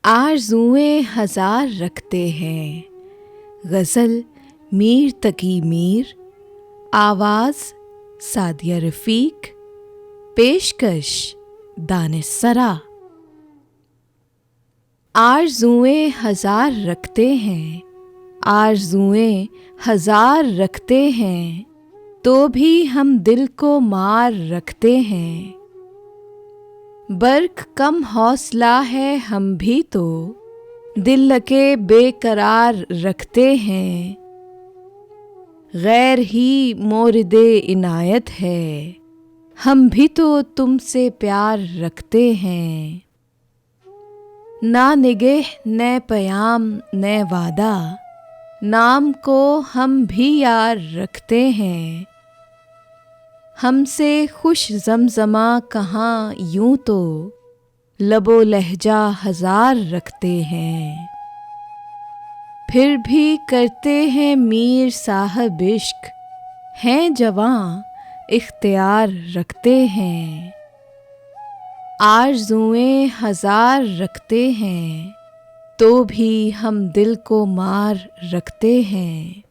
आरज़ुएं हज़ार रखते हैं, गज़ल मीर तकी मीर, आवाज़ सादिया रफ़ीक, पेशकश दानिश-सरा। आरज़ुएं हज़ार रखते हैं, आरज़ुएं हज़ार रखते हैं, तो भी हम दिल को मार रखते हैं। बर्क़ कम हौसला है हम भी तो, दिल लगे बेकरार रखते हैं। गैर ही मोरिदे इनायत है, हम भी तो तुमसे प्यार रखते हैं। ना निगह न पयाम न वादा, नाम को हम भी यार रखते हैं। हमसे खुश ज़मज़मा कहाँ यूं तो, लबो लहजा हज़ार रखते हैं। फिर भी करते हैं मीर साहब इश्क, हैं जवां इख्तियार रखते हैं। आरज़ुएं हज़ार रखते हैं, तो भी हम दिल को मार रखते हैं।